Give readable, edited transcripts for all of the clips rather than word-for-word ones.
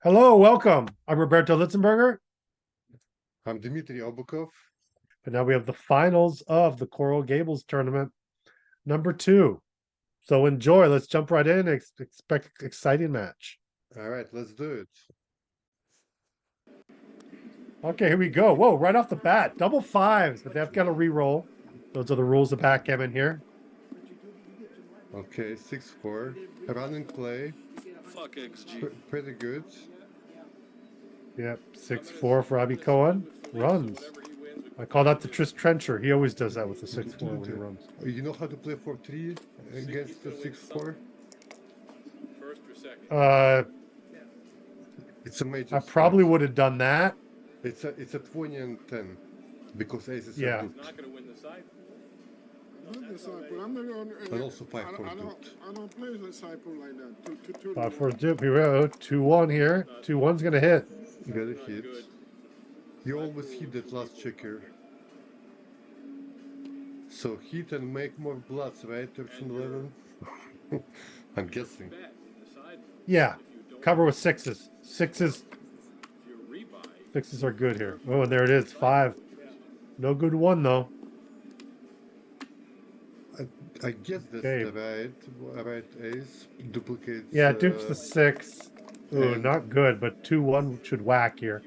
Hello, welcome. I'm Roberto Litzenberger, I'm Dmitriy Obukhov. and now we have the finals of the Coral Gables tournament, number 2. So enjoy. Let's jump right in. Expect exciting match. All right, let's do it. Okay, here we go. Whoa, right off the bat, double fives, but they've got to re-roll. Those are the rules of backgammon here. Okay, 6-4. Running play. Fuck XG. Pretty good. Yep, 6-4 for Avi Cohen. Runs. I call that the Trencher. He always does that with the 6-4 when he runs. You know how to play 4-3 against the 6-4? First or second? It's a major. I probably would have done that. It's a 20 and 10 because aces Yeah. are good. Not going to win the side. But also 5-4 I don't play the cycle like that. 5-4 dip. Here we go. 2-1 here. 2-1's gonna hit. You gotta hit. You always hit that last checker. So hit and make more bloods, right? 13-11. I'm guessing. Yeah. Cover with sixes. Sixes are good here. Oh, and there it is. 5. No good 1 though. I guess that's Okay. the right ace. Duplicates. Yeah, dupes the 6. Oh, and- not good, but 2-1 should whack here.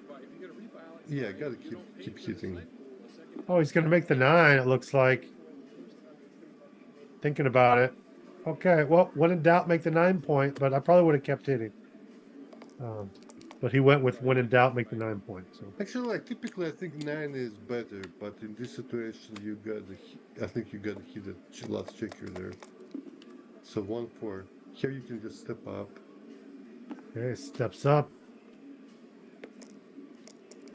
Yeah, gotta keep hitting. Oh, he's gonna make the 9, it looks like. Thinking about it. Okay, well, when in doubt, make the 9 point, but I probably would have kept hitting. But he went with when in doubt, make the 9 point. So Actually, like typically, I think 9 is better, but in this situation, I think you gotta hit the last checker there. So 1-4. Here you can just step up. okay, steps up.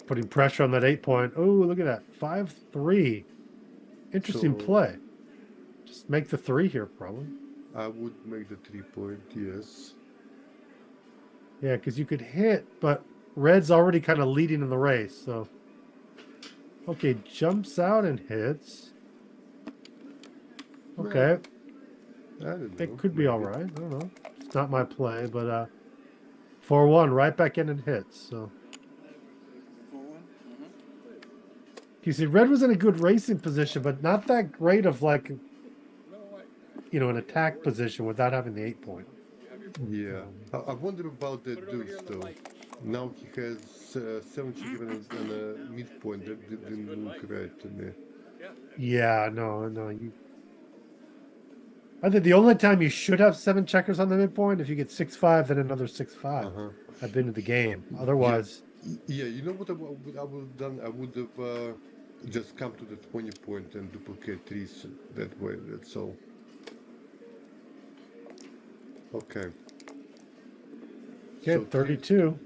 Putting pressure on that 8 point. Oh, look at that. 5-3. Interesting So- play. Just make the 3 here, probably. I would make the 3-point. Yes. Yeah, because you could hit, but red's already kind of leading in the race. So, okay, jumps out and hits. Okay, I don't know. it could be maybe. all right. I don't know. It's not my play, but 4-1, right back in and hits. So, you see, red was in a good racing position, but not that great of like, an attack position without having the 8 point. Yeah. I wonder about the deuce though. Now he has 7 checker and a midpoint. That didn't look right to me. Yeah, no. I think the only time you should have 7 checkers on the midpoint if you get 6-5, then another 6-5. I've been to the game. Otherwise, Yeah, you know what I would have done? I would have just come to the 20 point and duplicate 3s that way. That's all. Okay. okay, 32.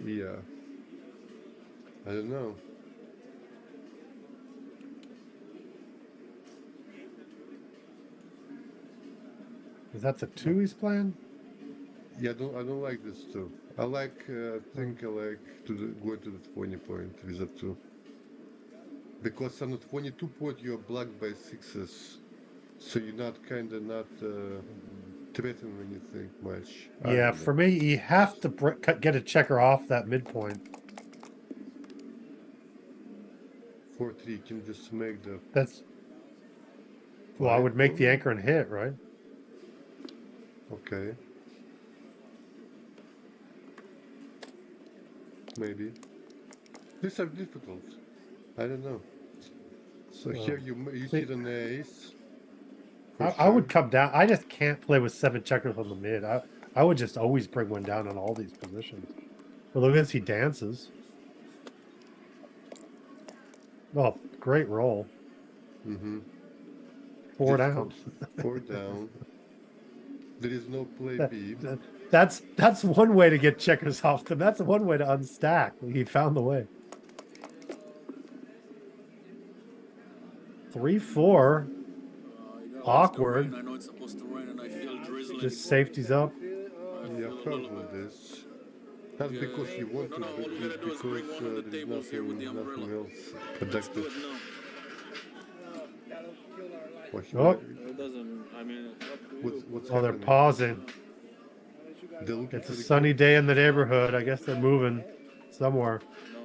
Yeah. I don't know. Is that the 2 he's playing? Yeah, I don't like this too. I like think I like go to the 20 point with a 2. Because on the 22 point you're blocked by 6s, so you're not threatening anything much. Yeah, for me, you have to get a checker off that midpoint. 4-3 can just make the. That's well, I would make the anchor and hit, right? Okay. Maybe. These are difficult. I don't know. So here you hit an ace. I would come down. I just can't play with 7 checkers on the mid. I would just always bring one down on all these positions. But look at this, he dances. Oh, great roll. 4 down. 4 down. There is no play B. That's one way to get checkers off them. That's one way to unstack. He found the way. 3-4. Awkward. I know it's supposed to rain and I feel drizzling. Just safety's up. Yeah, I've heard of this. Not because you want to, No, all we gotta but do is bring because one of the there's tables here with the nothing umbrella. else Let's productive. do it now. Watch Oh. It doesn't, I mean, it's up to you. what's Oh, they're happening? pausing. They're looking It's for a the sunny king. day in the neighborhood. I guess they're moving somewhere. No.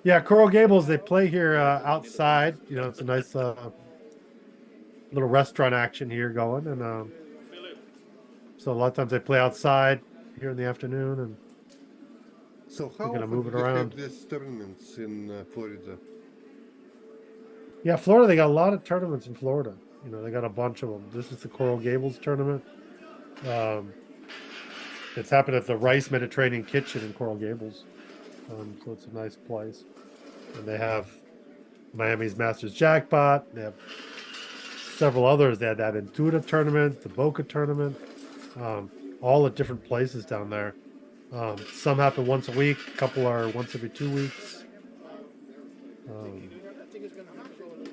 Yeah, Coral Gables, they play here outside. You know, it's a nice little restaurant action here going. And Philip, so a lot of times they play outside here in the afternoon. And So They're how gonna often move do it they around. have these tournaments in Florida? yeah, Florida, they got a lot of tournaments in Florida. You know, they got a bunch of them. This is the Coral Gables tournament. It's happened at the Rice Mediterranean Kitchen in Coral Gables. So it's a nice place. And they have Miami's Masters Jackpot. They have several others. They had that Intuitive tournament, the Boca tournament, all at different places down there. Some happen once a week. A couple are once every 2 weeks.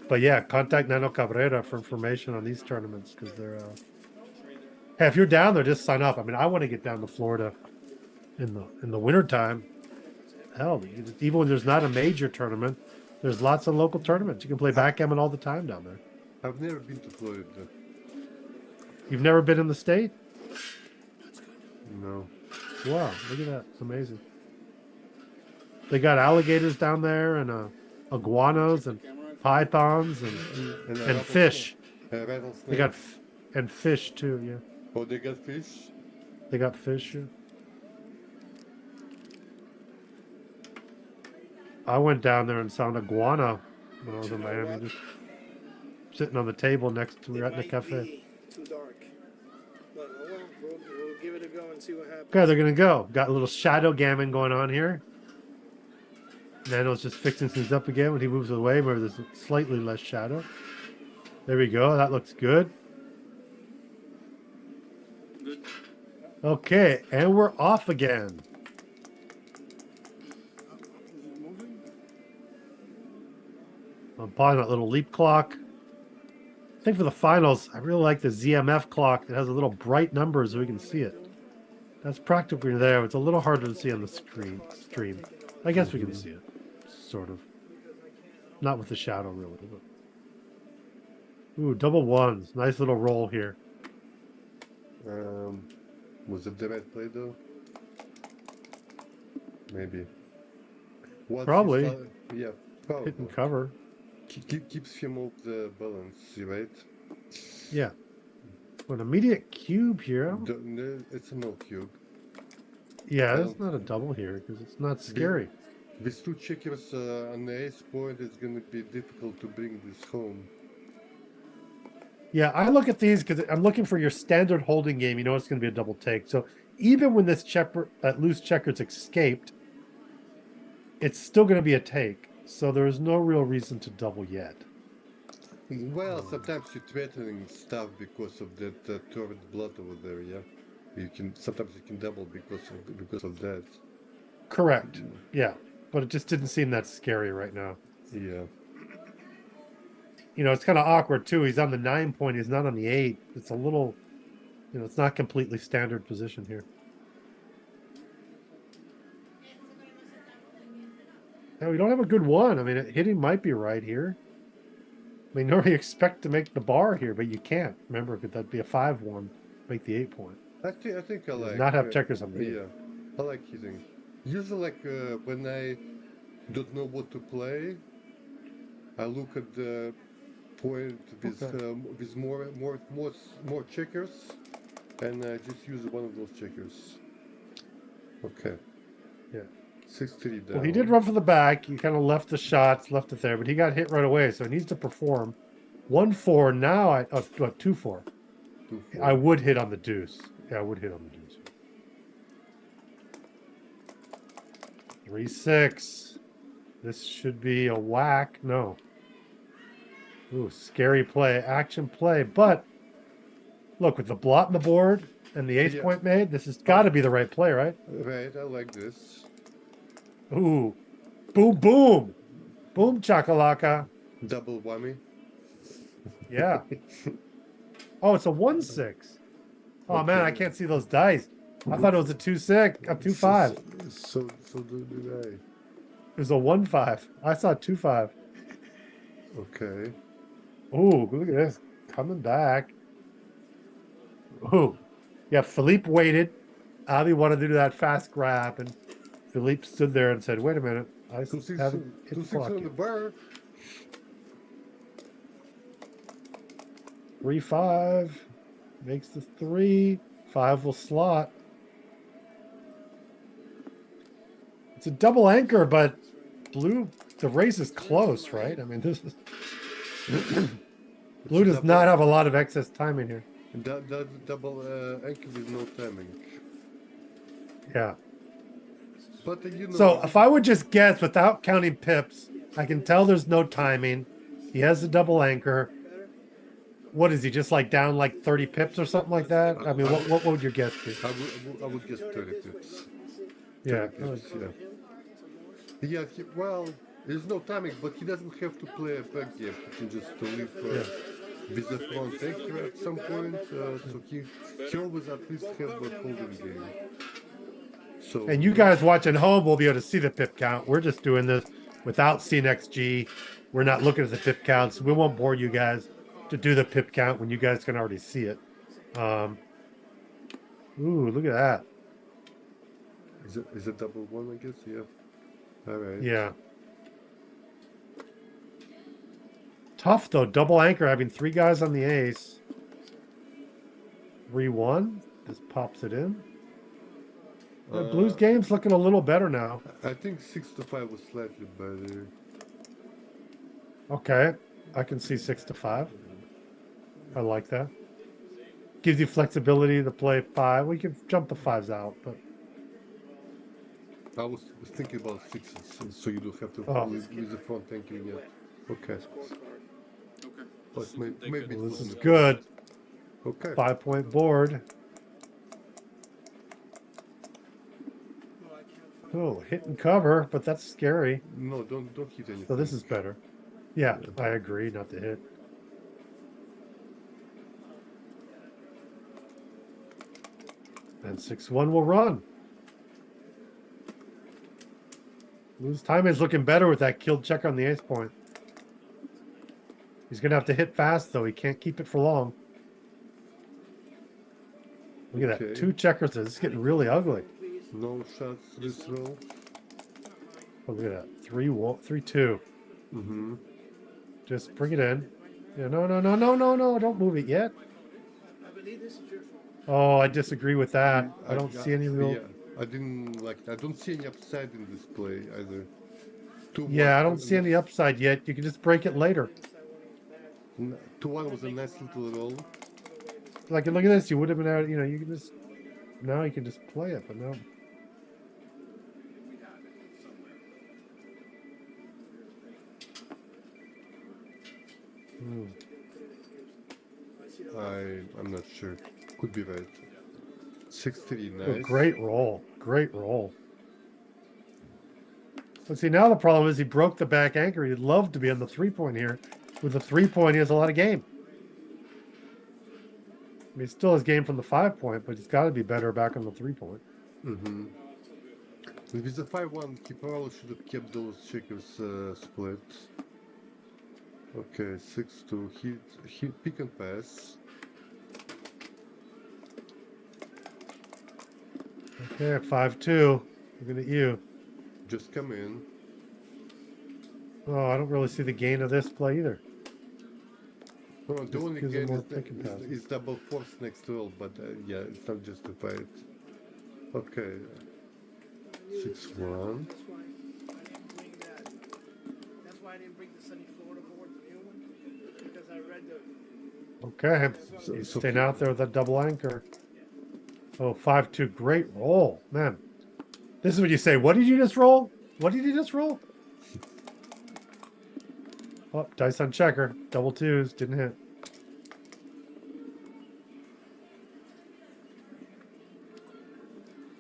But yeah, contact Nano Cabrera for information on these tournaments because they're. Hey, if you're down there, just sign up. I mean, I want to get down to Florida in the wintertime. Hell, even when there's not a major tournament, there's lots of local tournaments. You can play backgammon all the time down there. I've never been to Florida. You've never been in the state? No. Wow, look at that. It's amazing. They got alligators down there and iguanas and pythons and fish. Rattlesnake. They got and fish too, yeah. Oh, they got fish? They got fish. Yeah. I went down there and saw an iguana when I was in Miami, just sitting on the table next to. We were at the cafe. Too dark. But oh well, we'll give it a go and see what happens. Okay, they're gonna go. Got a little shadow gammon going on here. Nano's just fixing things up again when he moves away, where there's slightly less shadow. There we go. That looks good. good. Okay, and we're off again. I'm pausing that little leap clock. I think for the finals, I really like the ZMF clock that has a little bright number so we can see it. That's practically there. It's a little harder to see on the stream. I guess we can see it, sort of. Not with the shadow, really. But... Ooh, double ones. Nice little roll here. Was it the right play though? Maybe. What Probably. Yeah, probably. Hit and cover. Keeps him off the balance, right? Yeah. An immediate cube here. It's a no cube. Yeah, it's not a double here because it's not scary. With two checkers on the ace point, it's going to be difficult to bring this home. Yeah, I look at these because I'm looking for your standard holding game. You know it's going to be a double take. So even when this loose checker's escaped, it's still going to be a take. So there is no real reason to double yet. Well, sometimes you're threatening stuff because of that third blood over there. Yeah, sometimes you can double because of that. Correct. Yeah, but it just didn't seem that scary right now. Yeah. You know, it's kind of awkward too. He's on the 9 point. He's not on the 8. It's a little, you know, it's not completely standard position here. No, we don't have a good one. I mean, hitting might be right here. I mean, normally you expect to make the bar here, but you can't. Remember, could that be a 5-1? Make the 8 point. I think I like not have checkers on the 8. Yeah, I like hitting. Usually, like when I don't know what to play, I look at the point with more checkers, and I just use one of those checkers. Okay. Yeah. 6-3 down. Well, he did run for the back. He kind of left the shots, left it there, but he got hit right away, so he needs to perform. 1-4 now. 2-4. 2-4. I would hit on the deuce. Yeah, I would hit on the deuce. 3-6. This should be a whack. No. Ooh, scary play, action play. But look, with the blot on the board and the ace point made, this has got to be the right play, right? Right, I like this. Ooh, boom, boom, boom, chakalaka. Double whammy. Yeah. Oh, it's a 1-6. Oh man, I can't see those dice. I thought it was a 2-6, a 2-5. So did I. It was a 1-5. I saw 2-5. Okay. Ooh, look at this. Coming back. Ooh. Yeah, Philippe waited. Avi wanted to do that fast grab, and Philippe stood there and said, wait a minute. I haven't hit the 2-6 clock on the yet. bar. 3-5. Makes the 3. 5 will slot. It's a double anchor, but blue, the race is close, right? I mean, this is... Blue does not have a lot of excess time in here. That double anchor with no timing. Yeah. But you know. So if I would just guess without counting pips, I can tell there's no timing. He has a double anchor. What is he, just like down like 30 pips or something like that? I mean, what would your guess be? I would guess 30 pips. Yeah. 30 pips, yeah. Yeah, well, there's no timing, but he doesn't have to play a back game. He can just leave with the front anchor at some point. So he always at least have a holding game. So, And you guys watching home will be able to see the pip count. We're just doing this without seeing XG. We're not looking at the pip counts. We won't bore you guys to do the pip count when you guys can already see it. Ooh, look at that. Is it double one, I guess? Yeah. All right. Yeah. Tough though, double anchor having 3 guys on the ace. 3-1. Just pops it in. Blues game's looking a little better now. I think 6-5 was slightly better. Okay, I can see 6-5. I like that. Gives you flexibility to play 5. We can jump the 5s out, but I was thinking about 6s, so you don't have to with the front anchor yet. Okay. Okay. But maybe well, this is good. Okay. 5-point board. Oh, hit and cover, but that's scary. No, don't hit anything. So this is better. Yeah, I agree, not to hit. And 6-1 will run. Blues time is looking better with that killed check on the ace point. He's gonna have to hit fast though. He can't keep it for long. Look at that. 2 checkers. This is getting really ugly. No shots this row. Oh, look at that. 3-1, 3-2. Mm-hmm. Just bring it in. Yeah, no. Don't move it yet. I believe this is your fault. Oh, I disagree with that. I don't see any real... Yeah, I don't see any upside in this play either. Yeah, I don't see any upside yet. You can just break it later. 2-1 was a nice little roll. Like, look at this. You would have been out, you know, you can just... Now you can just play it, but no. I'm not sure. Could be right. 6-3, nice. Oh, great roll. Great roll. But see, now the problem is he broke the back anchor. He'd love to be on the 3-point here. With the 3-point, he has a lot of game. I mean, he still has game from the 5-point, but he's got to be better back on the 3-point. Mm-hmm. With the 5-1, he probably should have kept those checkers split. Okay, 6-2. He pick and pass. Okay, 5-2. Looking at you. Just come in. Oh, I don't really see the gain of this play either. Oh, the Just only gives him gain more pick and pass. is double force next roll, but yeah, it's not justified. Okay. 6-1. That's why I didn't bring that. That's why I didn't bring the Sunny Florida board, the new one, because I read the. Okay, he's staying out there with a double anchor. Oh, 5-2, great roll, man. This is what you say. What did you just roll? What did you just roll? Oh, dice on checker. Double 2s, didn't hit.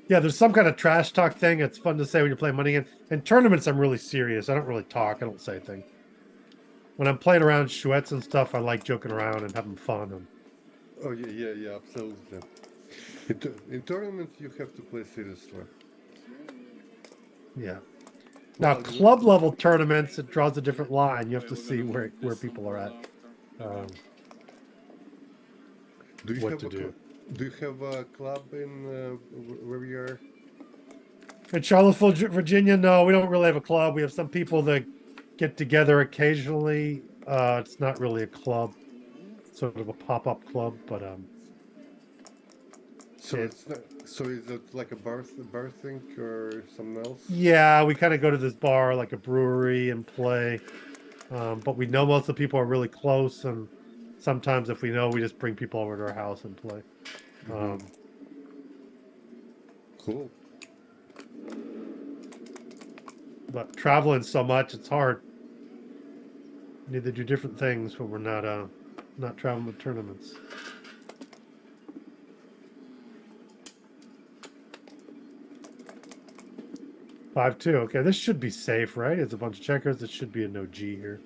Yeah, there's some kind of trash talk thing. It's fun to say when you're playing money game. In tournaments, I'm really serious. I don't really talk. I don't say things. When I'm playing around chouettes and stuff, I like joking around and having fun. And... Oh yeah, absolutely. In tournaments, you have to play seriously. Yeah. Now, Well, club level tournaments, it draws a different line. You have to see where people are at. do you what have to do. Do you have a club in where you are? In Charlottesville, Virginia, no, we don't really have a club. We have some people that get together occasionally. It's not really a club, sort of a pop-up club, but So it's not. So is it like a bar thing or something else? yeah, we kind of go to this bar like a brewery and play. But we know most of the people are really close, and sometimes if we know, we just bring people over to our house and play. Cool. But traveling so much, it's hard. We need to do different things when we're not traveling with tournaments. Five two. Okay, this should be safe, right? It's a bunch of checkers. It should be a no G here.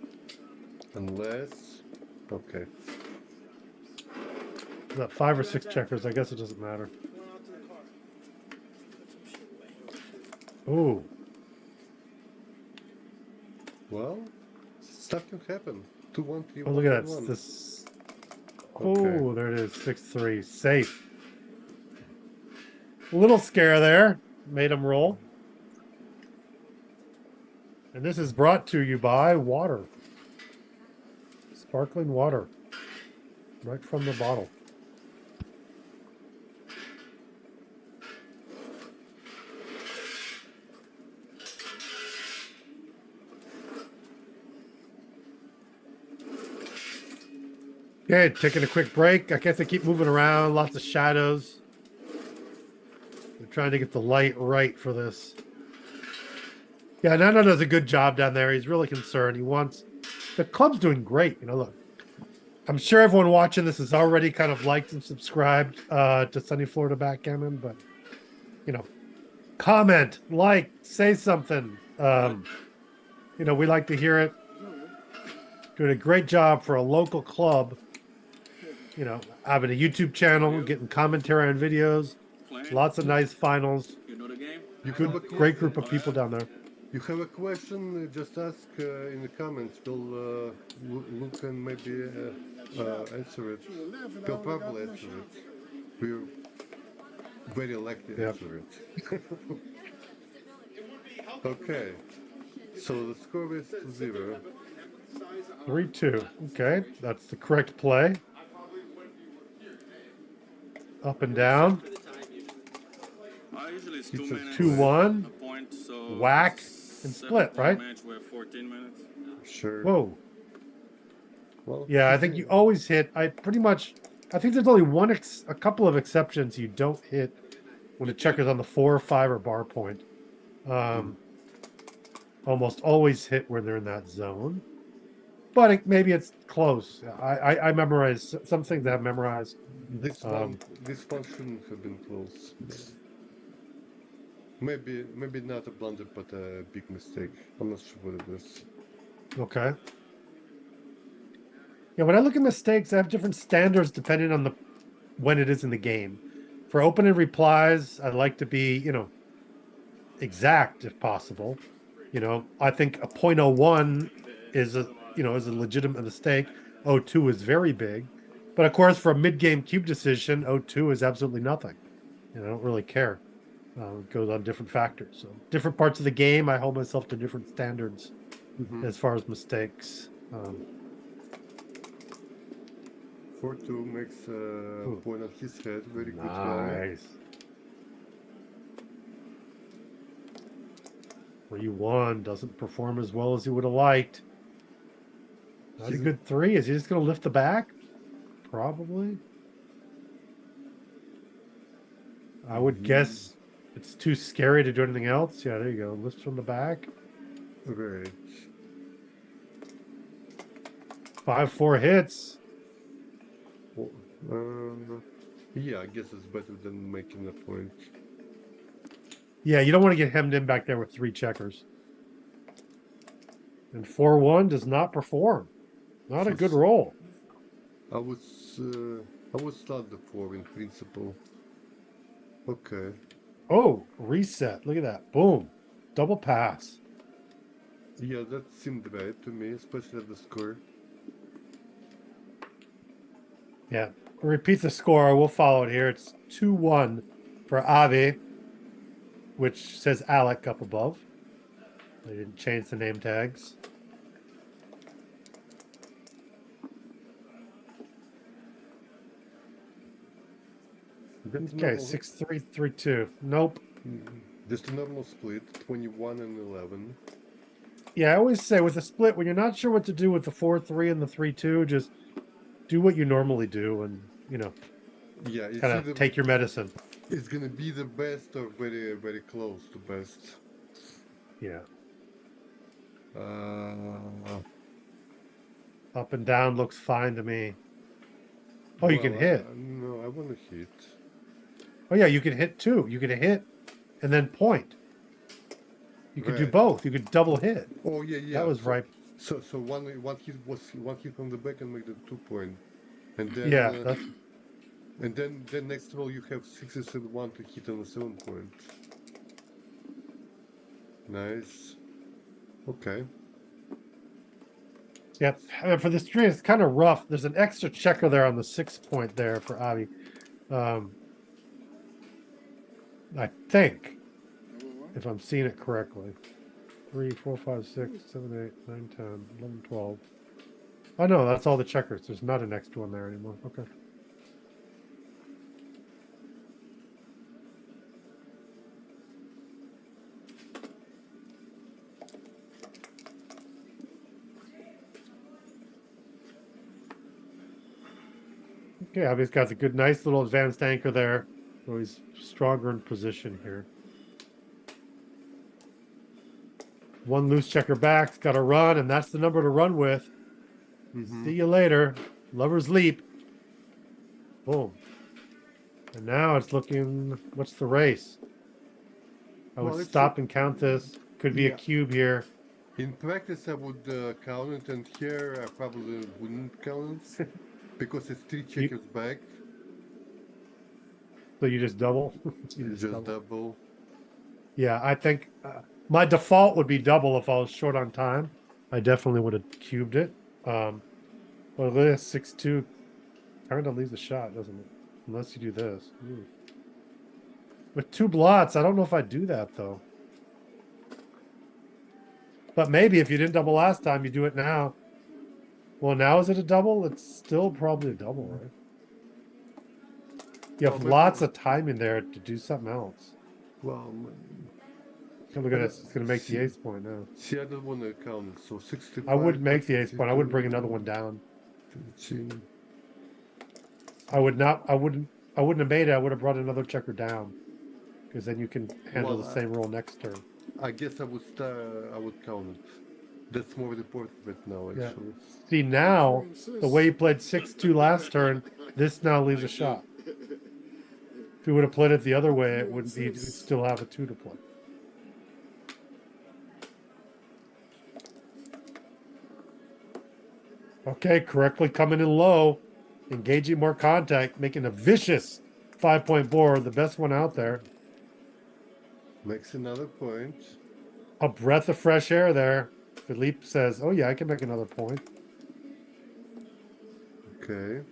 Unless, okay. Is that 5 or 6 checkers? I guess it doesn't matter. Going out to the car. Put some shit away. Ooh. Well, stuff can happen. 2-1, 3-1. Oh, look at that. 1-1. This. Okay. Oh, there it is. 6-3. Safe. A little scare there. Made him roll. And this is brought to you by water. Sparkling water. Right from the bottle. Okay, taking a quick break. I guess I keep moving around. Lots of shadows. We're trying to get the light right for this. Yeah, Nana does a good job down there. He's really concerned. He wants... The club's doing great. You know, look. I'm sure everyone watching this is already kind of liked and subscribed to Sunny Florida Backgammon, but, you know, comment, like, say something. You know, we like to hear it. Doing a great job for a local club. You know, having a YouTube channel, getting commentary on videos, lots of nice finals. You know the game? Great group of people down there. You have a question? Just ask in the comments. We'll look and maybe answer it. We'll probably answer it. We're very likely to answer it. Okay. So the score is 2-0. 3-2. Okay, that's the correct play. Up and down. Usually it's It's 2 a minutes. 2-1. A point, so Whack and split, right? match with 14 minutes. Sure. Whoa. Well, Yeah, I think you always hit. I think there's only a couple of exceptions you don't hit when the checker's on the 4 or 5 or bar point. Almost always hit when they're in that zone. But maybe it's close. I memorized some things I have memorized. This one shouldn't have been close. Maybe not a blunder, but a big mistake. I'm not sure what it is. Okay. Yeah, when I look at mistakes, I have different standards depending on when it is in the game. For open and replies, I like to be, you know, exact if possible. You know, I think a .01 is a legitimate mistake. 0.2 is very big. But of course, for a mid-game cube decision, 0.2 is absolutely nothing. You know, I don't really care. It goes on different factors. So different parts of the game, I hold myself to different standards as far as mistakes. 4-2 makes a point on his head. Very good. Nice. 3-1 doesn't perform as well as he would have liked. That's a good 3. Is he just going to lift the back? Probably. I would guess it's too scary to do anything else. Yeah, there you go. Lift from the back. Right. 5-4 hits. Yeah, I guess it's better than making a point. Yeah, you don't want to get hemmed in back there with 3 checkers. And 4-1 does not perform. Not a good roll. I would start the 4 in principle. Okay. Oh, reset. Look at that. Boom. Double pass. Yeah, that seemed right to me, especially at the score. Yeah. Repeat the score. We'll follow it here. It's 2-1 for Avi, which says Alec up above. They didn't change the name tags. That's Okay, normal. 6-3-3-2. Nope. Just a normal split, 21 and 11. Yeah, I always say with a split, when you're not sure what to do with the 4-3 and the 3-2, just do what you normally do and, you know, Yeah, it's kind either of take your medicine. it's gonna be the best or very, very close to best. Yeah. Uh, Up and down looks fine to me. Oh, you can hit. No, I want to hit. Oh, yeah, you can hit too. You can hit and then point. You could do Right. both. You could double hit. Oh yeah, yeah. That was so, right. So one hit was one hit from the back and make the 2 point, and then Yeah, that's and then next roll you have 6s and 1 to hit on the 7 point. Nice. Okay. Yep. For this tree, it's kind of rough. There's an extra checker there on the 6 point there for Avi. I think, Number one. if I'm seeing it correctly. 3, 4, 5, 6, 7, 8, 9, 10, 11, 12. Oh, no, that's all the checkers. There's not an extra one there anymore. Okay. Okay, Avi's got a good, nice little advanced anchor there. So he's stronger in position here. One loose checker back's got to run, and that's the number to run with. See you later. Lover's leap. Boom. And now it's looking, what's the race? I would Well, it's stop and count this. Could be a Yeah. cube here. In practice, I would count it, and here I probably wouldn't count it because it's 3 checkers back. So you just double? You It's just double. Yeah, I think my default would be double if I was short on time. I definitely would have cubed it. Well, this 6-2 kind of leaves a shot, doesn't it? Unless you do this. Ooh. With 2 blots, I don't know if I'd do that, though. But maybe if you didn't double last time, you do it now. Well, now is it a double? It's still probably a double, right? You have Well, lots of time in there to do something else. Well, Oh, look at this. It's going to make the ace point now. see, I don't want to count it. So 65. I wouldn't make the ace point. I would bring another one down. 13. I wouldn't have made it. I would have brought another checker down. Because then you can handle Well, the same roll next turn. I guess I would count it. That's more important right now, Yeah. actually. See, now, the way you played 6-2 last turn, this now leaves a shot. If you would have played it the other way, it wouldn't be, you'd still have a 2 to play. Okay, correctly coming in low, engaging more contact, making a vicious 5-point board, the best one out there. Makes another point. A breath of fresh air there. Philippe says, oh yeah, I can make another point. Okay.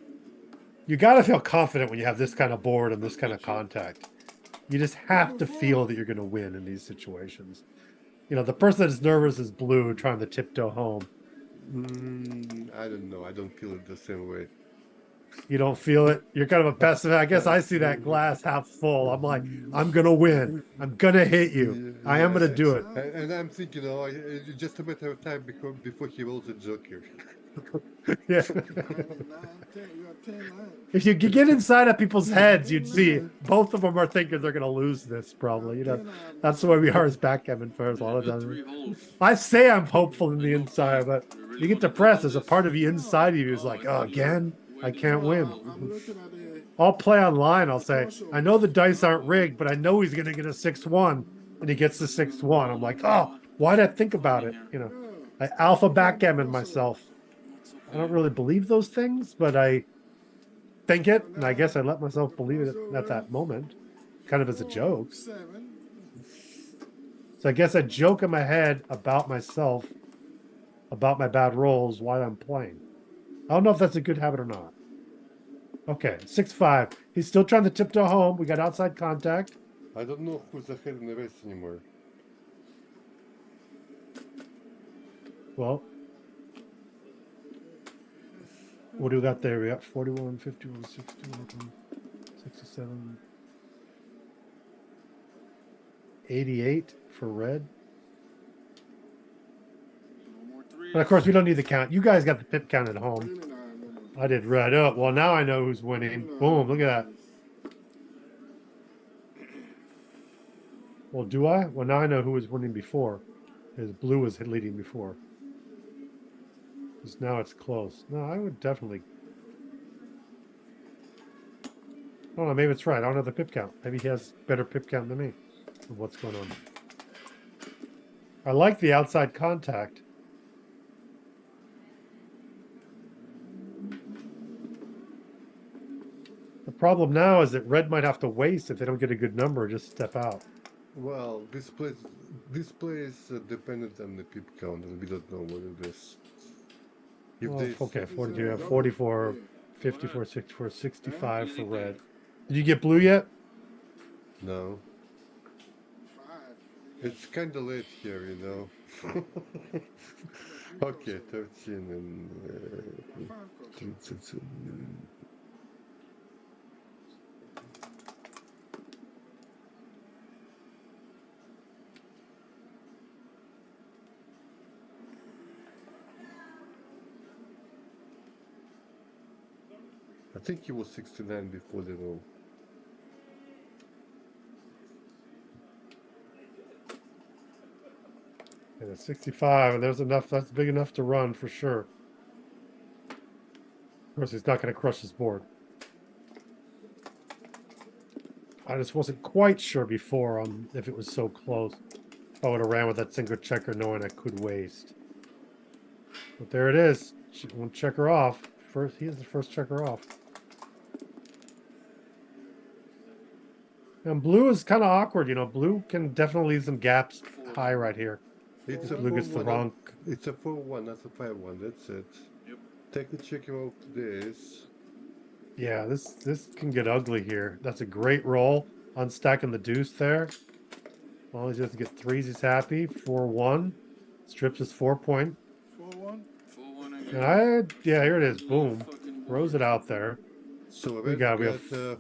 You got to feel confident when you have this kind of board and this kind of contact. You just have to feel that you're going to win in these situations. You know, the person that's nervous is blue trying to tiptoe home. I don't know. I don't feel it the same way. You don't feel it. You're kind of a pessimist. I guess I see that glass half full. I'm like, I'm going to win. I'm going to hit you. I am going to do it. And I'm thinking, it's just a matter of time before he rolls a joker. Yeah. 9, 10, you have 10 lines. If you could get inside of people's heads, you'd see both of them are thinking they're going to lose this probably. You know, that's the way we are as backgammon players a lot of times. 3 holes. I say I'm hopeful in the inside, but you get depressed. There's a part of you inside of you is like, oh, again, I can't win. I'm looking at the I'll play online. I'll say, I know the dice aren't rigged, but I know he's going to get a 6-1, and he gets the 6-1. I'm like, oh, why did I think about it? You know, I alpha backgammon myself. I don't really believe those things, but I think it, and I guess I let myself believe it at that moment. kind of as a joke. 7. So I guess I joke in my head about myself, about my bad rolls while I'm playing. I don't know if that's a good habit or not. Okay, 6-5. He's still trying to tiptoe home. We got outside contact. I don't know who's ahead in the race anymore. Well, what do we got there? We got 41, 51, 61, 67, 88 for red. No more threes. But of course, we don't need the count. You guys got the pip count at home. Really not. I did red. Oh, well, now I know who's winning. Boom, look at that. Well, do I? Well, now I know who was winning before. Because blue was leading before. Because now it's close. No, I would definitely... I don't know, maybe it's right. I don't know the pip count. Maybe he has better pip count than me of what's going on. I like the outside contact. The problem now is that red might have to waste if they don't get a good number, just step out. Well, this play is dependent on the pip count, and we don't know what it is. If Well, they okay, say- 42, you have 44, 54, 64, 65 for red. Did you get blue yet? No, 5. it's kind of late here, you know. Okay, 13 and 32. I think he was 69 before the roll. And it's 65, and there's enough. That's big enough to run for sure. Of course, he's not going to crush his board. I just wasn't quite sure before on if it was so close. If I would have ran with that single checker knowing I could waste. But there it is. One checker off. First, he is the first checker off. And blue is kind of awkward, you know. Blue can definitely leave some gaps high right here. It's a Blue gets the 4-1. wrong. It's a 4-1, not a 5-1. That's it. Yep. Take the check out this. Yeah, this can get ugly here. That's a great roll. Unstacking the deuce there. Well, he just gets threes. He's happy. 4-1. Strips his 4 point. 4-1. 4-1 again. And yeah, here it is. Boom. Fucking Throws it out there. So We got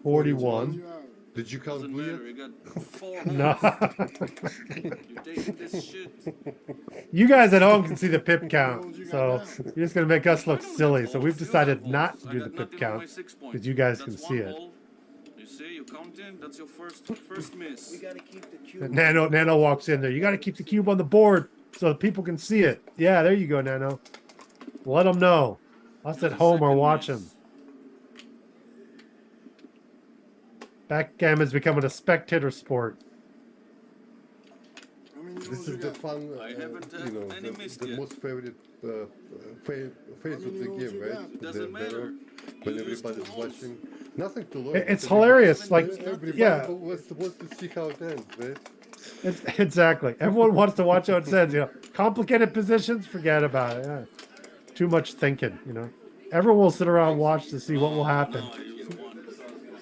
41. You out. Did you count Doesn't blue matter. yet? You got 4 No. You're taking this shit. You guys at home can see the pip count. So you're just going to make us look silly. So we've decided not to do the pip count because you guys can see it. You see, you count in. That's your first miss. We gotta keep the cube. Nano walks in there. You got to keep the cube on the board so that people can see it. Yeah, there you go, Nano. Let them know. Us at home are watching. Backgammon's becoming a spectator sport. How many This rolls is you the got? fun, I haven't had you know, any missed the yet. most favorite phase of many the rolls game, you right? got? Doesn't matter. When You used everybody's two rolls. watching. Nothing to learn. It's because hilarious. Like, everybody yeah, was supposed to see how it ends, right? exactly. Everyone wants to watch how it says. You know, complicated positions, forget about it. Yeah. Too much thinking. You know, everyone will sit around and watch to see what will happen. No, you won.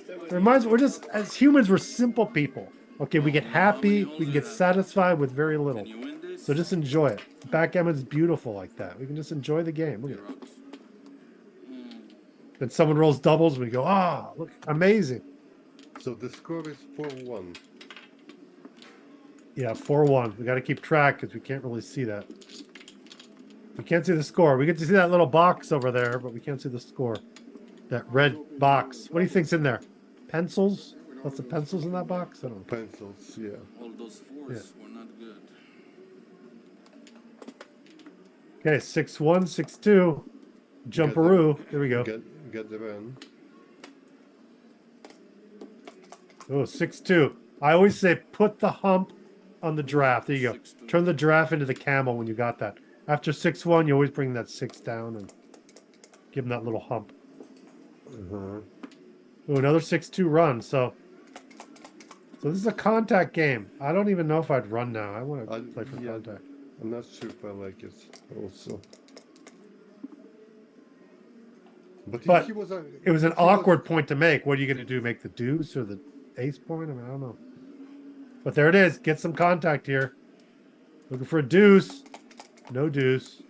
It reminds me, we're just as humans, we're simple people. Okay, we get happy, we can get satisfied with very little. Can you win this? So just enjoy it. Backgammon's beautiful like that. We can just enjoy the game. Look at You're it. out. Then someone rolls doubles, and we go, ah, look, amazing. So the score is 4-1. Yeah, 4-1. We got to keep track because we can't really see that. We can't see the score. We get to see that little box over there, but we can't see the score. That red box. What do you think's in there? Pencils? Lots of pencils in that box? I don't know. Pencils, yeah. All those fours were not good. Okay, 6-1, 6-2. Jumperoo. There we go. Get the run. Oh, 6-2. I always say put the hump on the giraffe. There you go. 6-2. Turn the giraffe into the camel when you got that. After 6-1, you always bring that 6 down and give him that little hump. Uh-huh. Oh, another 6-2 run. So So this is a contact game. I don't even know if I'd run now. I want to play for yeah, contact. I'm not sure if I like it also. But, But if he was a, It was an if he awkward point to make. What are you going to do? Make the deuce or the ace point? I mean, I don't know. But there it is. Get some contact here. Looking for a deuce. No deuce.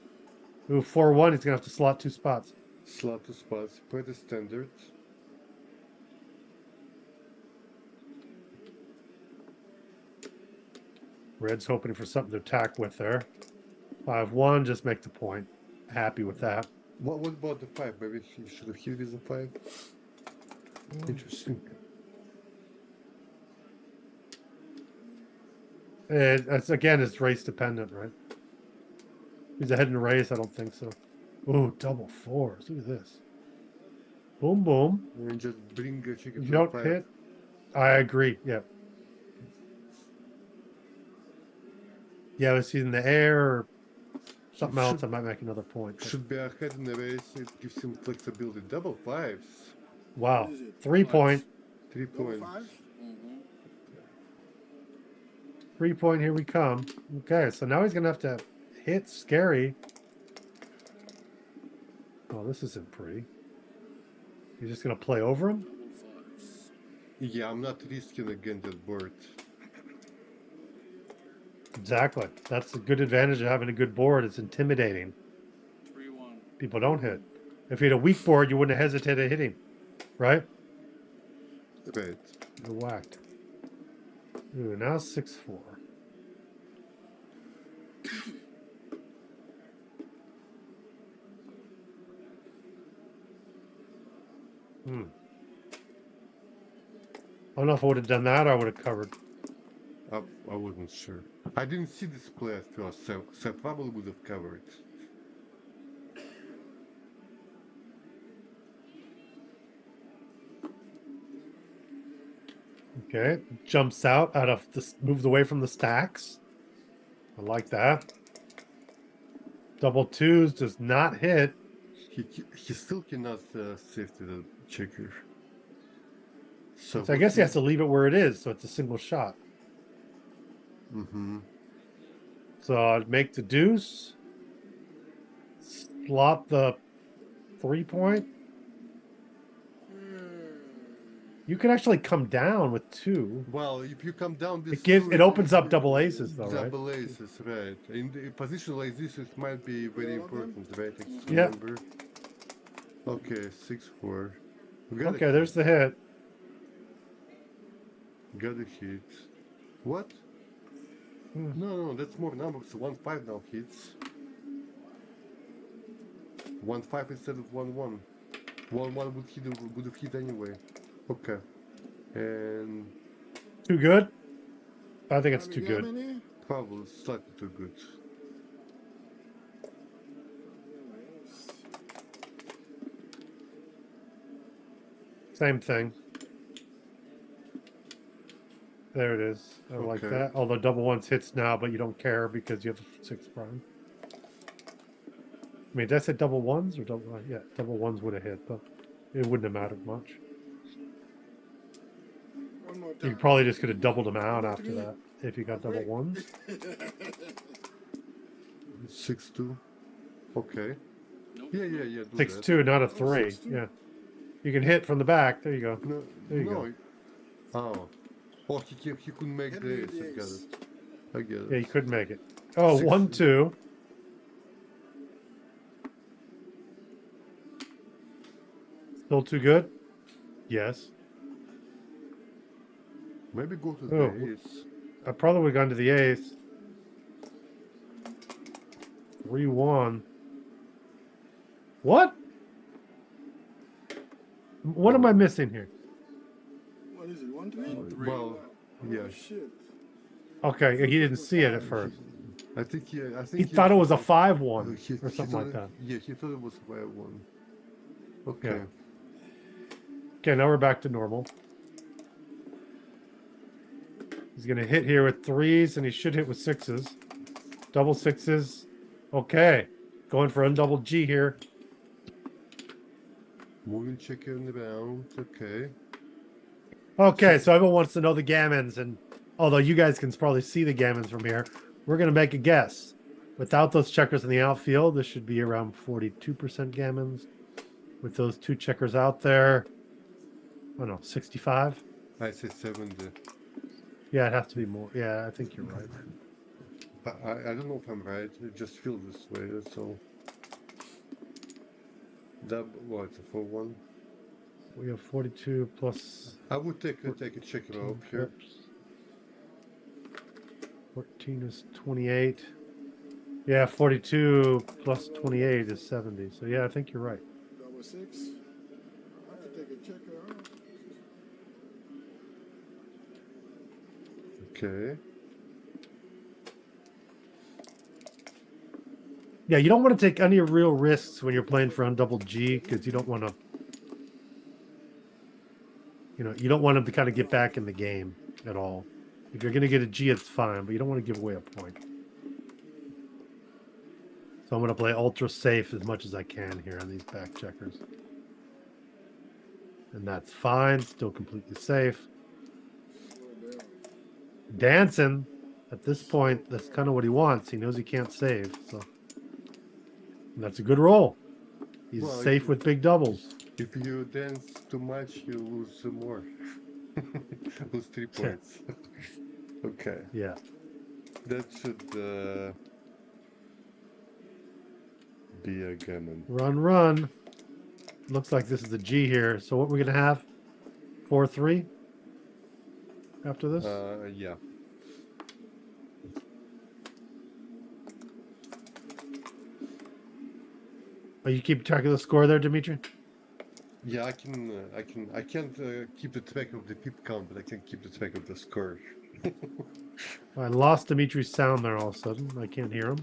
Ooh, 4-1. He's going to have to slot 2 spots. slot to spots, pretty standard. Red's hoping for something to attack with there. 5-1. Just make the point. Happy with that. What about the 5? Maybe he should have hit with the 5. Interesting. It's race dependent, right? He's ahead in the race. I don't think so. Ooh, double 4s. Look at this. Boom, boom. And just bring a chicken You to don't the 5. hit. I agree. Yeah. Yeah, it's in the air or something else. I might make another point. But... Should be ahead in the race. It gives him flexibility. Double 5s. Wow. What is it? 3 point. 3 Double points. 5? 3 point. Here we come. Okay, so now he's going to have to hit scary. Oh, this isn't pretty. You're just going to play over him? Yeah, I'm not risking against that board. Exactly. That's the good advantage of having a good board. It's intimidating. 3-1. People don't hit. If you had a weak board, you wouldn't hesitate at hitting. Right? Right. You're whacked. Ooh, now 6-4. I don't know if I would have done that or I would have covered. I wasn't sure. I didn't see this play at first, so I probably would have covered. Okay, jumps out of this, moves away from the stacks. I like that. Double 2s does not hit. He still cannot save to the checker. So I guess he has to leave it where it is, so it's a single shot. Mm-hmm. So I'd make the deuce, slot the 3 point. You can actually come down with 2. Well, if you come down this, It opens up double aces though, right? Double aces, right? In a position like this, it might be very important, right? Yeah. Remember. Okay, 6-4. Okay, there's the hit. Got a hit. What? No, that's more numbers. 1-5 now hits. 1-5 instead of 1-1. 1-1 would have hit anyway. Okay. And Too good? I think it's too good. probably slightly too good. Same thing. There it is. I like Okay. that. Although double 1s hits now, but you don't care because you have 6 prime. I mean, did I say double 1s or double? Yeah, double 1s would have hit, but it wouldn't have mattered much. One more You time. probably just could have doubled them out after that if you got double 1s. 6-2. Okay. Nope. Yeah. Do 6-2, not a 3. 6-2. Yeah. You can hit from the back. There you go. That. No. There you no. Oh. Oh, he couldn't make Hit the with ace. the I got ace. it. I get it. Yeah, you couldn't make it. Oh, 6-2. 1-2. Still too good? Yes. Maybe go to Oh. the ace. I probably would have gone to the ace. 3-1. What? What am I missing here? What is it? 1-3? Well, yeah. Oh, shit. Okay, he didn't see it at first. I think He thought it was a 5-1 he or something thought like that. Yeah, he thought it was 5-1. Okay. Yeah. Okay, now we're back to normal. He's going to hit here with 3s, and he should hit with 6s. Double 6s. Okay. Going for undouble G here. Moving checker in the round. Okay. Okay, so everyone wants to know the gammons, and although you guys can probably see the gammons from here, we're going to make a guess. Without those checkers in the outfield, this should be around 42% gammons. With those two checkers out there, I don't know, 65? I say 70. Yeah, it has to be more. Yeah, I think you're right. But I don't know if I'm right. It just feels this way, that's all. Double, what, a 4-1? We have 42 plus I would take a checker up here. 14 is 28. Yeah, 42 plus 28 is 70. So yeah, I think you're right. Double six. I could take a checker out. Okay. Yeah, you don't want to take any real risks when you're playing for undoubled G because you don't want to, you don't want them to kind of get back in the game at all. If you're going to get a G, it's fine, but you don't want to give away a point. So I'm going to play ultra safe as much as I can here on these back checkers. And that's fine, still completely safe. Dancing, at this point, that's kind of what he wants. He knows he can't save, so. And that's a good roll. He's Well, safe with big doubles. If you dance too much, you lose more. Lose 3 points. Okay. Yeah. That should be a gammon. Run. Looks like this is a G here. So what we're going to have? 4-3 after this? Yeah. Oh, you keep track of the score there, Dmitry? Yeah, I can't keep the track of the pip count, but I can keep the track of the score. I lost Dmitry's sound there all of a sudden. I can't hear him.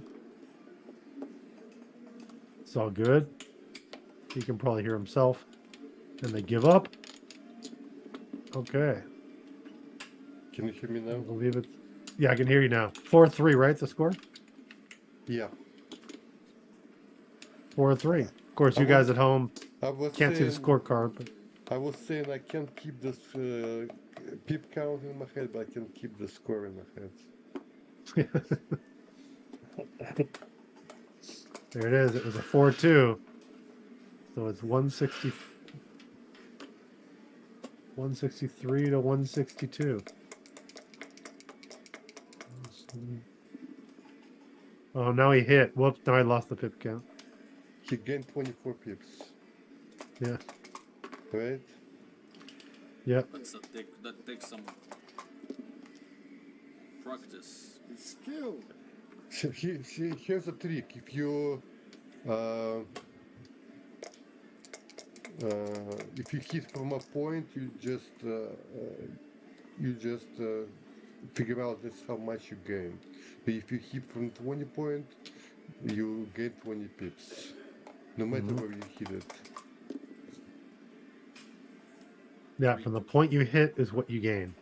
It's all good. He can probably hear himself. And they give up. Okay. Can you hear me I now? believe it. Yeah, I can hear you now. 4-3, right? The score? Yeah. 4-3. Of course, you guys at home I was can't see the saying- scorecard, but I was saying I can't keep this pip count in my head, but I can keep the score in my head. there it is. It was a 4-2. So it's 163 to 162. Oh, now he hit. Whoops, now I lost the pip count. He gained 24 pips, Yeah. right? Yep. That takes some practice. It's skill. So here's a trick. If you hit from a point, you just figure out this how much you gain. But if you hit from 20 point, you gain 20 pips, no matter where you hit it. Yeah, from the point you hit is what you gain.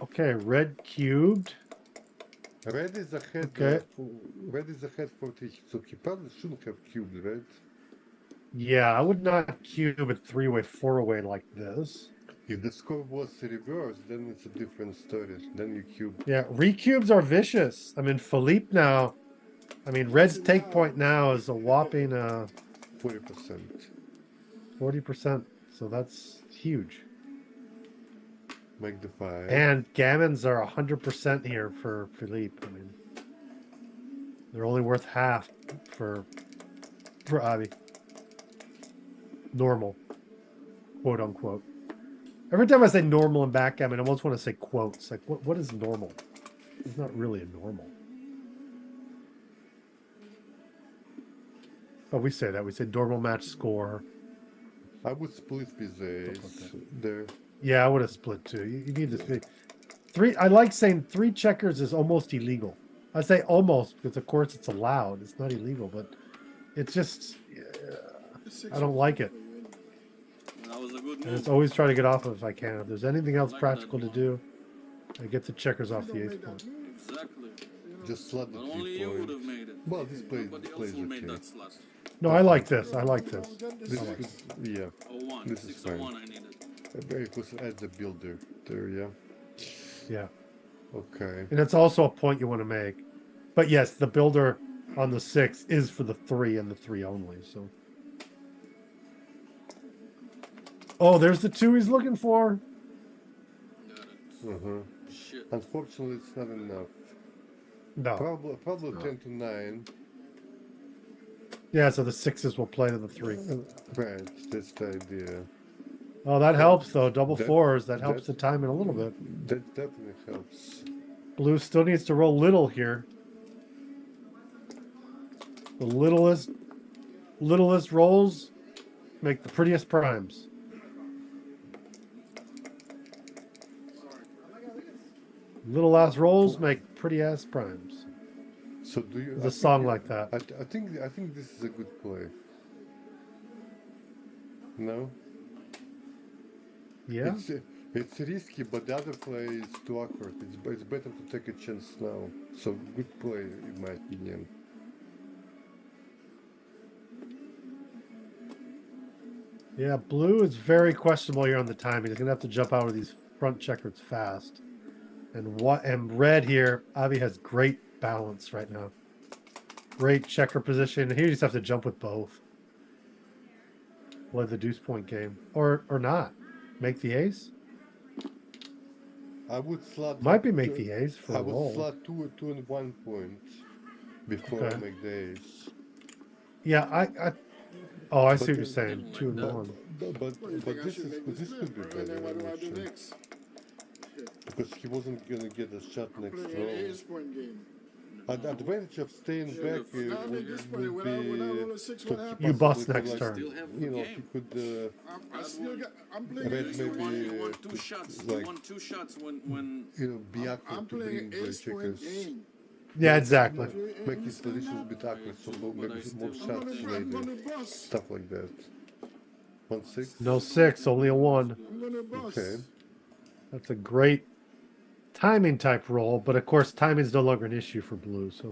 Okay, red cubed. Red is ahead. Okay. Red is ahead for 3, so he probably shouldn't have cubed, right? Yeah, I would not cube a 3-way, 4-way like this. If the score was reversed, then it's a different story. Then you cube. Yeah, recubes are vicious. I mean, Philippe now, red's take point now is a whopping 40%. 40%. So that's huge. Make the 5. And gammons are 100% here for Philippe. I mean, they're only worth half for Avi. Normal, quote unquote. Every time I say normal and backgammon, I almost want to say quotes. Like, what is normal? It's not really a normal. Oh, we say that. We say normal match score. I would split with ace there. Yeah, I would have split too. You need to three. I like saying 3 checkers is almost illegal. I say almost because, of course, it's allowed. It's not illegal, but it's just I don't like it. That was a good And move. it's always try to get off of if I can. If there's anything else Like practical that to do, I get the checkers off You the don't ace make point. that move. Exactly. You know, just slot the But only you would have 3 points. made it. Well, this Nobody else plays would have made okay. that slot. No, I like this. I like this. This is, yeah, 01, This is 601 I needed. because add the builder there, yeah. Yeah. Okay. And it's also a point you want to make. But yes, the builder on the 6 is for the 3 and the 3 only. So. Oh, there's the 2 he's looking for. Got it. Uh-huh. Shit. Unfortunately, it's not enough. No. Probably No. 10 to 9. Yeah, so the 6s will play to the 3. Right, that's the idea. Oh, that helps though. Double That- 4s. That helps that- the timing a little bit. That definitely helps. Blue still needs to roll little here. The littlest rolls make the prettiest primes. Little ass rolls make pretty ass primes. So do you? There's a song like that. I think this is a good play. No. Yeah. It's risky, but the other play is too awkward. It's better to take a chance now. So good play, in my opinion. Yeah, blue is very questionable here on the timing. He's gonna have to jump out of these front checkers fast. And red here, Avi has great balance right now. Great checker position. Here you just have to jump with both. Play the deuce point game. Or not. Make the ace. I would slot. Might be make the ace for I a would roll. slot two and 1 point before I Okay. make the ace. Yeah, oh, I see But what you're saying. like 2 and that. 1. But What do you think I this should is make this this could be flip? better. And then what do I do actually. next? Because he wasn't gonna get a shot I'm next playing an roll. ace point game. The advantage of staying Yeah, back now I make this play. would When I be roll a 6, to what happens? You bust possibly next like, turn. Still have the You know, game. he could I still got. I'm playing Red an ace maybe, point game. You won to, two shots. like- You won 2 shots when be I'm awkward to playing bring an the ace point checkers. game. Yeah, exactly. Make his positions a bit awkward, so maybe more shots I'm later. gonna bust. Stuff like that. 1-6. No 6, only a 1. I'm gonna bust. Okay. That's a great timing type roll, but of course timing is no longer an issue for blue, so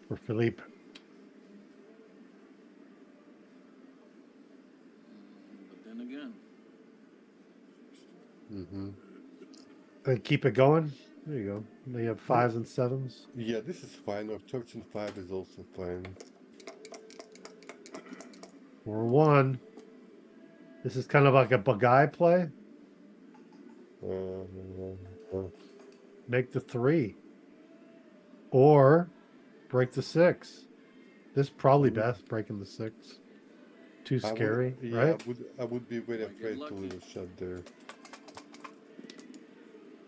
for Philippe. but then again. And keep it going. There you go. They have 5s and 7s. Yeah, this is fine. Or 13-5 is also fine. 4-1. This is kind of like a Bagai play. Make the 3. Or break the 6. This is probably best, breaking the 6. Too scary, right? I would be very Might get afraid to lucky. leave a shot there.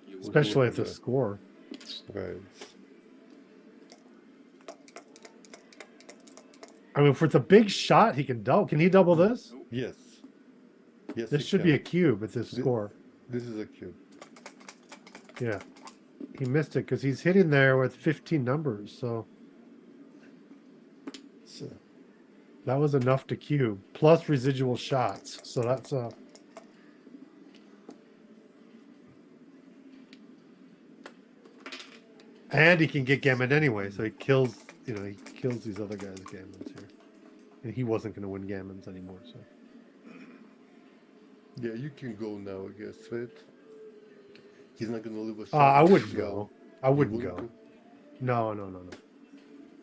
You would Especially at the Yeah. score. Right. I mean, if it's a big shot, he can double. Can he double this? Yes. Yes. This he should be a can. cube at this score. This is a cube. Yeah. He missed it because he's hitting there with 15 numbers. So So, that was enough to cube. Plus residual shots. So that's and he can get gammon anyway. So he kills, he kills these other guys' gammons here. And he wasn't going to win gammons anymore. So yeah, you can go now, I guess, right? He's not gonna leave a shot. I wouldn't as go. well. I You wouldn't wouldn't go. No.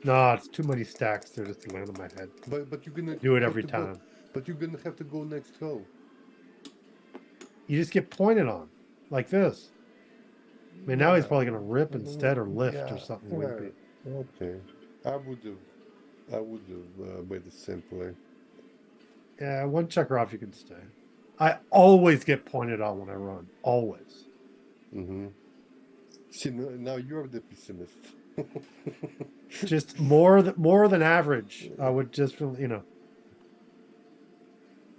No, it's too many stacks there just to land on my head. But you're gonna Do it have every to go- time. But you're gonna have to go next row. You just get pointed on like this. I mean, now he's probably going to rip instead or lift or Yeah, something. Wimpy. Okay. I would have made the same play. Yeah, 1 checker off, you can stay. I always get pointed on when I run. Always. Mm-hmm. See, now you're the pessimist. Just more than average. I would just,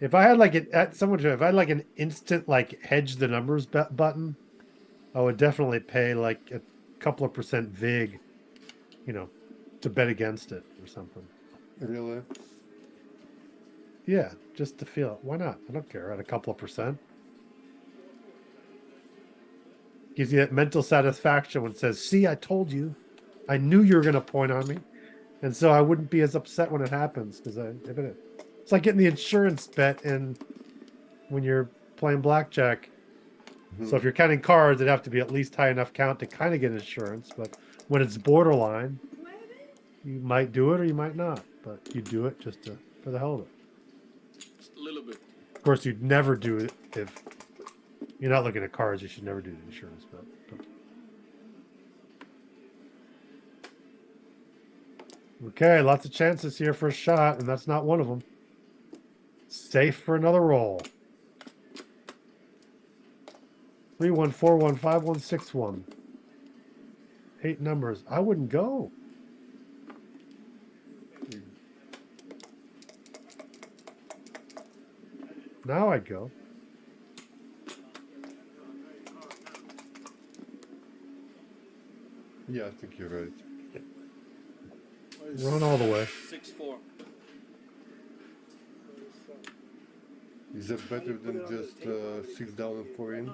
if I had like if I had like an instant like hedge the numbers button, I would definitely pay like a couple of % vig, to bet against it or something. Really? Yeah, just to feel it. Why not? I don't care. At a couple of %. Gives you that mental satisfaction when it says, see, I told you. I knew you were going to point on me. And so I wouldn't be as upset when it happens. Because it's like getting the insurance bet in when you're playing blackjack. So if you're counting cards, it'd have to be at least high enough count to kind of get insurance. But when it's borderline, you might do it or you might not. But you do it just for the hell of it. Just a little bit. Of course, you'd never do it if you're not looking at cards. You should never do the insurance bet. Okay, lots of chances here for a shot, and that's not one of them. Safe for another roll. 31415161. 8 numbers. I wouldn't go. Now I'd go. Yeah, I think you're right. Run all the way. 6-4. Is that better than just 6 down and 4 in?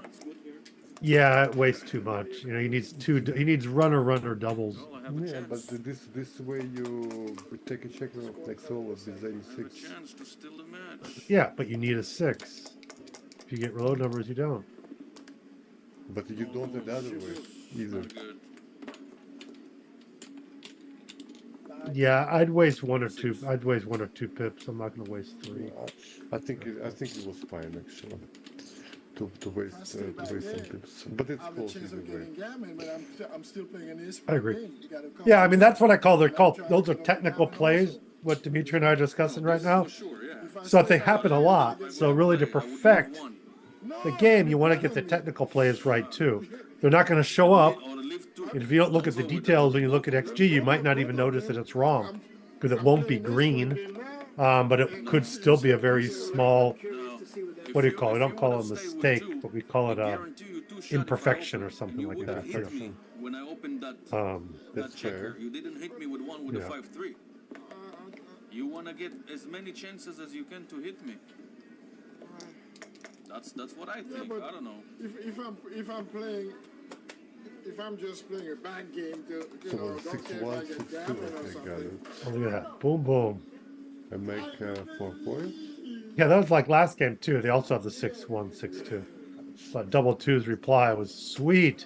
Yeah, it wastes too much. You know, he needs runner doubles. Well, I have a Yeah, chance. but this way you take a checker next all of the same I have a 6. chance to steal the match. Yeah, but you need a 6. If you get low numbers, you don't. But you don't the other way either. Not good. Yeah, I'd waste 1 or 2. I'd waste 1 or 2 pips. I'm not going to waste 3. I think it was fine actually to waste some pips, but it's I have a close chance either of way. getting gammon, but I'm still playing an I agree. game. You gotta come Yeah, I mean that's what I call. They're I'm called. trying Those to are get on technical gammon plays. also. What Dmitry and I are discussing right now. For sure, yeah. If I So stay they happen a lot. So really, to perfect the game, you want to get the technical plays right too. They're not going to show up. And if you don't look at the details when you look at XG, you might not even notice that it's wrong because it won't be green, but it could still be a very small. What do you call it? We don't call it a mistake, but we call it a imperfection or something like that. When I opened that, That's checker, fair. you didn't hit me with one with Yeah. a 5-3. You want to get as many chances as you can to hit me. That's what I think. but I don't know. if I'm just playing a bad game, to, So don't 6-1, care if I get 6-2, gammon or I got something. it. Oh, look at that! Boom, boom. I make 4 points. Yeah, that was like last game too. They also have the 6-1, 6-2. But double twos reply was sweet.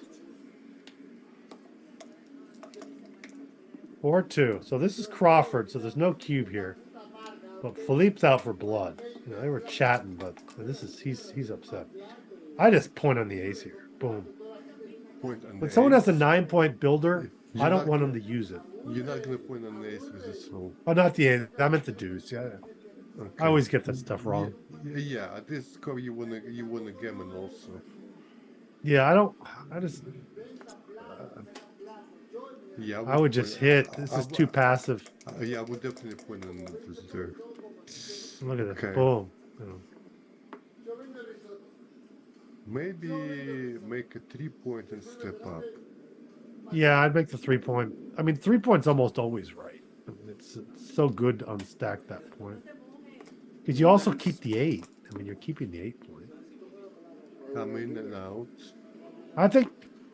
4-2. So this is Crawford. So there's no cube here. But Philippe's out for blood. You know, they were chatting, but this is he's upset. I just point on the ace here. Boom. Point on When the someone ace. has a 9-point builder, You're I don't not want gonna- them to use it. You're not gonna point on the ace with this roll. Oh, not the ace. I meant the deuce. Yeah. Okay. I always get that stuff wrong. Yeah, at this score you wanna gammon also. Yeah, I just Yeah, I would just hit. This is too passive. Yeah, I would definitely point on this there. Look at this. Okay. Boom. You know. Maybe make a 3-point and step up. Yeah, I'd make the 3-point. I mean, 3-point's almost always right. I mean, it's so good to unstack that point. Because you also keep the 8. I mean, you're keeping the 8-point. Come in and out. I think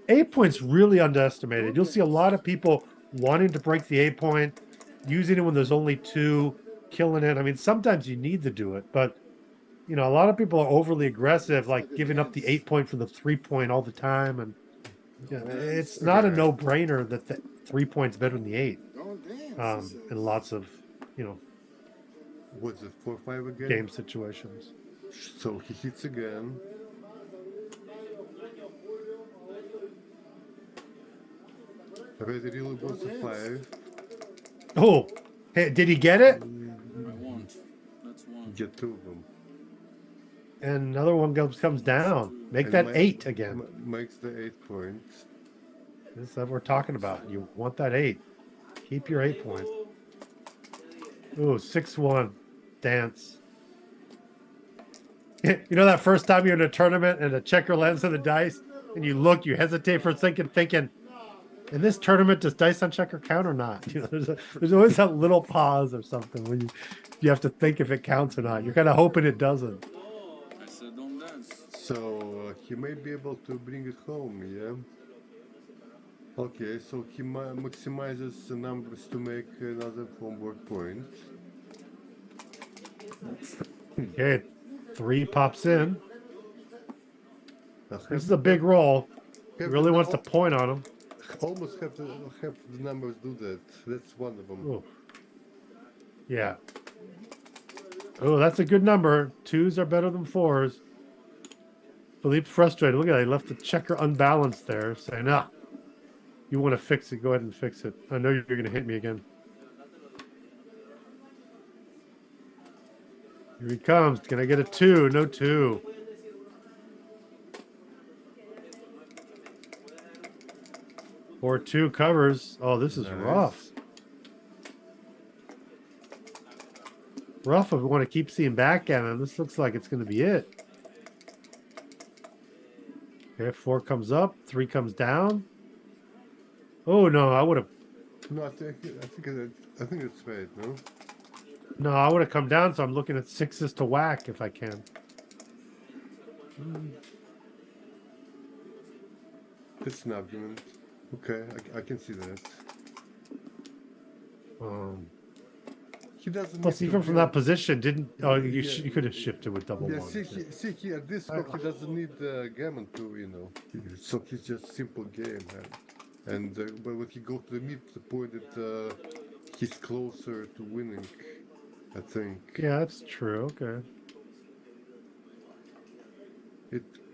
8-point's really underestimated. You'll see a lot of people wanting to break the 8-point, using it when there's only 2, killing it. I mean, sometimes you need to do it, but you know, a lot of people are overly aggressive, like giving up the 8-point for the 3-point all the time, and you know, it's not a no-brainer that the 3-point's better than the 8. Don't dance. In lots of, you know, What's it, 4-5 again? game situations. So he hits again. Red really wants a 5. Oh, hey, did he get it? I won't. That's one. Get 2 of them. And another one comes down. Make And that ma- 8 again. Makes the 8 points. This is what we're talking about. You want that 8. Keep your 8-point. Ooh, 6-1. Dance. You know that first time you're in a tournament and a checker lands on the dice and you look, you hesitate for a second thinking, in this tournament, does dice on checker count or not? You know, there's always that little pause or something when you have to think if it counts or not. You're kind of hoping it doesn't. I said don't dance. So he may be able to bring it home, yeah. Okay, so he maximizes the numbers to make another homeboard point. Okay, 3 pops in. Now, This is a big roll. He really wants to point on him. Almost have the numbers do that. That's one of them. Ooh. Yeah. Oh, that's a good number. 2s are better than 4s. Philippe's frustrated. Look at that. He left the checker unbalanced there, saying, ah, you want to fix it, go ahead and fix it. I know you're going to hit me again. Here he comes. Can I get a 2? No 2. Or 2 covers. Oh, this is Nice. rough. Rough if we want to keep seeing backgammon. This looks like it's going to be it. Okay, 4 comes up, 3 comes down. Oh no, I would have. No, I think it's right. No. No, I would have come down. So I'm looking at 6s to whack if I can. It's an argument. Okay, I can see that. He doesn't. Plus, need even to from be- that position, didn't you Yeah. could have shifted with double Yeah, one. see here, this spot he doesn't need gammon to, so he's just simple game, and but when he go to the mid point, he's closer to winning, I think. Yeah, that's true. Okay.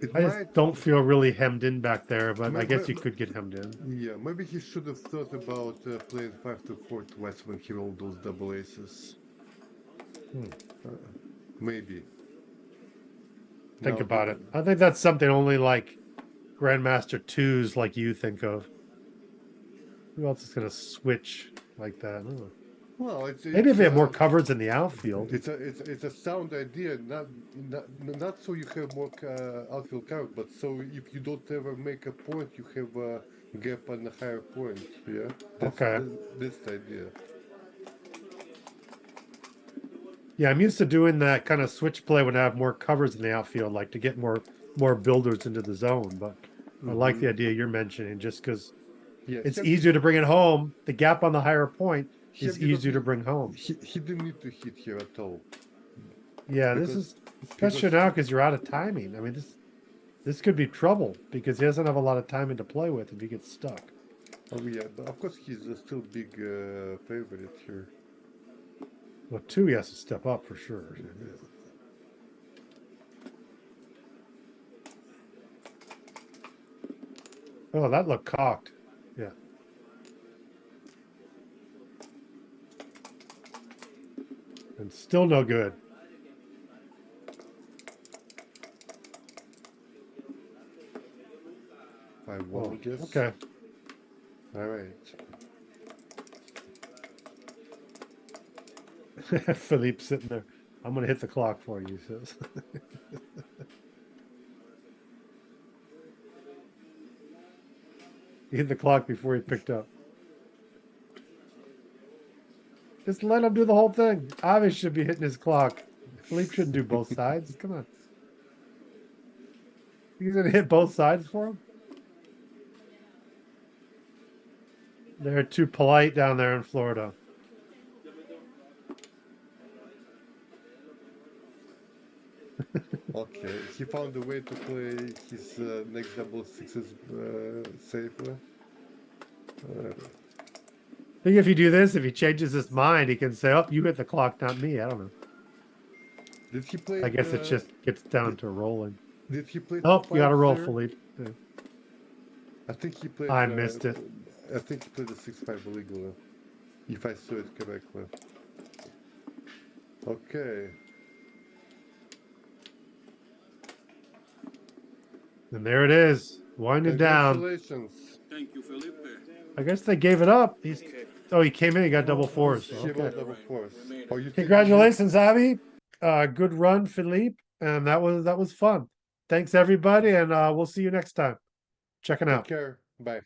It I might. just don't feel really hemmed in back there, but I Maybe- guess you could get hemmed in. Yeah, maybe he should have thought about playing 5 to 4 twice when he rolled those double aces. Maybe. Think Now about that- it. I think that's something only like Grandmaster 2s like you think of. Who else is going to switch like that? I don't know. Well, it's Maybe if they have more covers in the outfield. It's a sound idea, not so you have more outfield cover, but so if you don't ever make a point, you have a gap on a higher point. Yeah. That's the idea. Yeah, I'm used to doing that kind of switch play when I have more covers in the outfield, like to get more builders into the zone. But I like the idea you're mentioning, just because Yeah. it's easier to bring it home. The gap on the higher point is easier to bring home. He didn't need to hit here at all. Yeah, this is especially now because you're out of timing. I mean, this could be trouble because he doesn't have a lot of timing to play with if he gets stuck. Oh yeah, but of course he's still big favorite here. Well, 2 he has to step up for sure. Oh, that looked cocked. Yeah. And still no good. I won't guess. Okay. All right. Philippe sitting there. I'm going to hit the clock for you, he says. He hit the clock before he picked up. Just let him do the whole thing. Avi should be hitting his clock. Philippe shouldn't do both sides. Come on. He's going to hit both sides for him? They're too polite down there in Florida. Okay, he found a way to play his next double sixes safely. I think if you do this, if he changes his mind, he can say, oh, you hit the clock, not me. I don't know. Did he play? I guess it just gets down to rolling. Did he play? Oh, the you got to roll, there? Philippe. Yeah. I think he played. I missed it. I think he played the 6-5 illegally, if I saw it correctly. Okay. And there it is. Winding down. Congratulations. Thank you, Felipe. I guess they gave it up. He came in, he got double fours. He Okay. rolled double fours. Oh, you think- Congratulations, Avi. Good run, Philippe. And that was fun. Thanks everybody, and we'll see you next time. Checking Take out. care. Bye.